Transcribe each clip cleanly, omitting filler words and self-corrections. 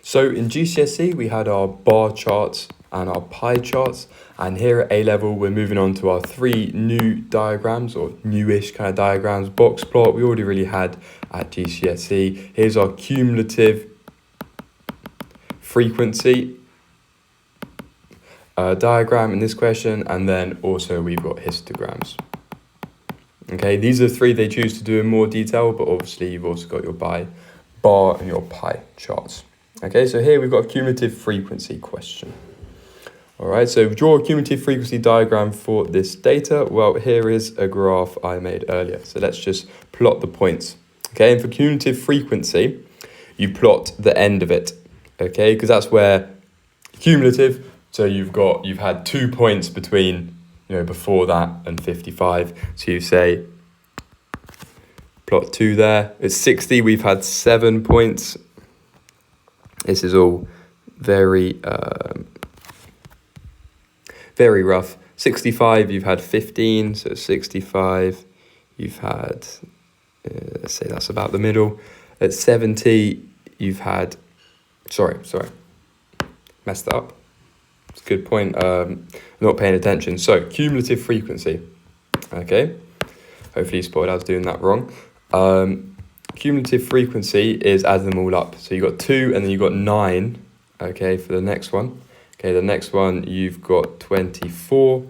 So in GCSE, we had our bar charts and our pie charts. And here at A-level, we're moving on to our 3 new diagrams, or newish kind of diagrams. Box plot, we already really had at GCSE. Here's our cumulative frequency diagram in this question. And then also we've got histograms. Okay, these are 3 they choose to do in more detail, but obviously you've also got your bar and your pie charts. Okay, so here we've got a cumulative frequency question. All right, so draw a cumulative frequency diagram for this data. Well, here is a graph I made earlier. So let's just plot the points. Okay, and for cumulative frequency, you plot the end of it. Okay, because that's where cumulative, so you've had 2 points between, before that and 55. So you say, plot 2 there. It's 60, we've had 7 points. This is all very rough. 65, you've had 15. So 65, you've had, let's say that's about the middle. At 70, you've had, sorry, messed that up. It's a good point, not paying attention. So cumulative frequency, okay? Hopefully you spotted I was doing that wrong. Cumulative frequency is adding them all up. So you've got 2 and then you've got 9, okay, for the next one. Okay, the next one you've got 24,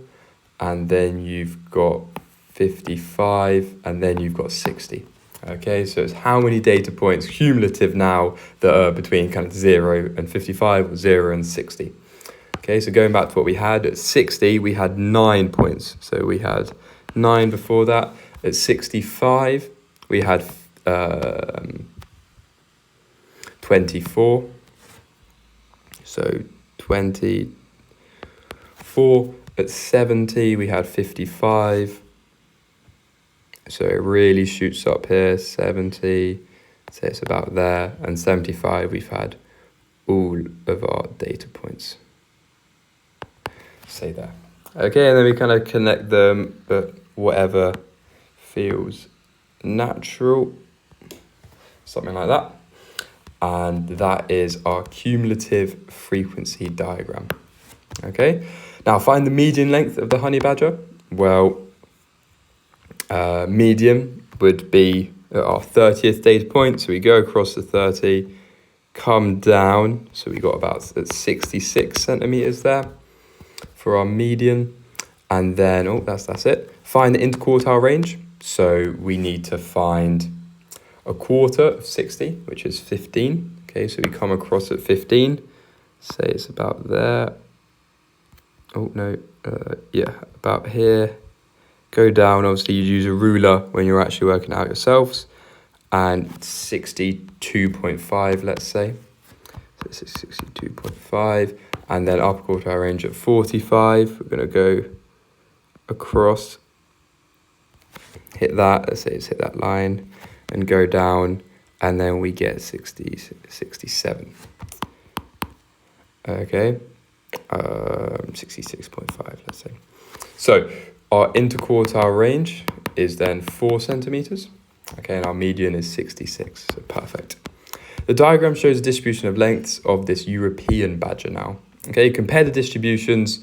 and then you've got 55, and then you've got 60. Okay, so it's how many data points cumulative now that are between kind of 0 and 55 or 0 and 60. Okay, so going back to what we had at 60, we had 9 points. So we had 9 before that. At 65, we had 24. So 24. At 70, we had 55. So it really shoots up here. 70, say it's about there. And 75, we've had all of our data points. Say there. Okay, and then we kind of connect them, but whatever feels natural. Something like that. And that is our cumulative frequency diagram. Okay, now find the median length of the honey badger. Well, median would be at our 30th data point. So we go across the 30, come down. So we got about 66 centimeters there for our median. And then, that's it. Find the interquartile range. So we need to find a quarter of 60, which is 15. Okay, so we come across at 15. Say it's about there. About here. Go down, obviously you use a ruler when you're actually working out yourselves. And 62.5, let's say. So this is 62.5. And then upper quartile range at 45. We're going to go across. Hit that, let's say it's hit that line. And go down. And then we get 67. Okay. 66.5, let's say. So our interquartile range is then 4 centimeters. Okay, and our median is 66, so perfect. The diagram shows the distribution of lengths of this European badger now. Okay, compare the distributions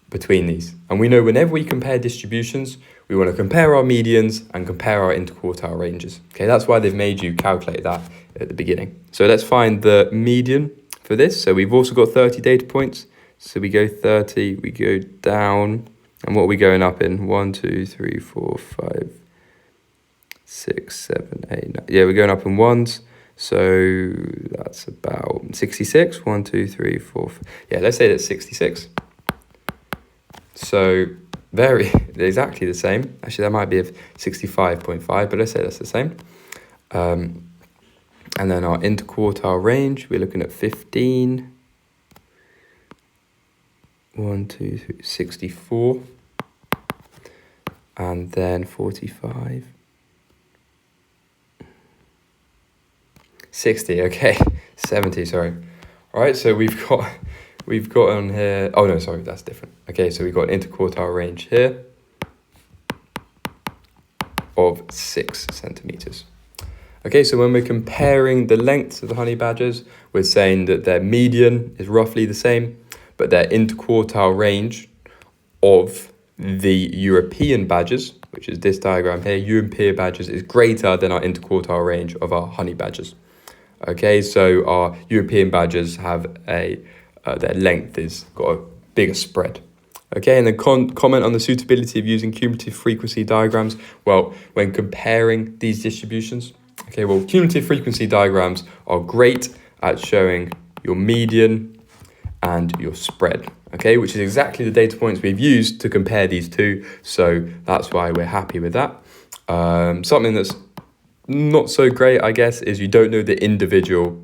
between these. And we know whenever we compare distributions, we want to compare our medians and compare our interquartile ranges. Okay, that's why they've made you calculate that at the beginning. So let's find the median for this. So we've also got 30 data points. So we go 30, we go down, and what are we going up in? 1, 2, 3, 4, 5, 6, 7, 8, 9. Yeah, we're going up in ones. So that's about 66. 1, 2, 3, 4, 5. Yeah, let's say that's 66. So exactly the same. Actually, that might be 65.5, but let's say that's the same. And then our interquartile range, we're looking at 15. 1, 2, 3, 64. And then 45. 60, okay. 70, sorry. All right, so we've got on here, oh no, sorry, that's different. Okay, so we've got an interquartile range here of 6 centimeters. Okay, so when we're comparing the lengths of the honey badgers, we're saying that their median is roughly the same, but their interquartile range of the European badgers, which is this diagram here, European badgers, is greater than our interquartile range of our honey badgers. Okay, so our European badgers have their length is got a bigger spread. Okay, and then comment on the suitability of using cumulative frequency diagrams. Well, when comparing these distributions, okay, well, cumulative frequency diagrams are great at showing your median and your spread, okay, which is exactly the data points we've used to compare these two. So that's why we're happy with that. Something that's not so great, I guess, is you don't know the individual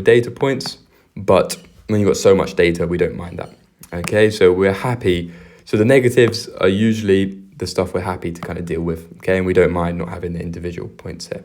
data points, but when you've got so much data, we don't mind that. Okay, so we're happy. So the negatives are usually the stuff we're happy to kind of deal with, okay, and we don't mind not having the individual points here.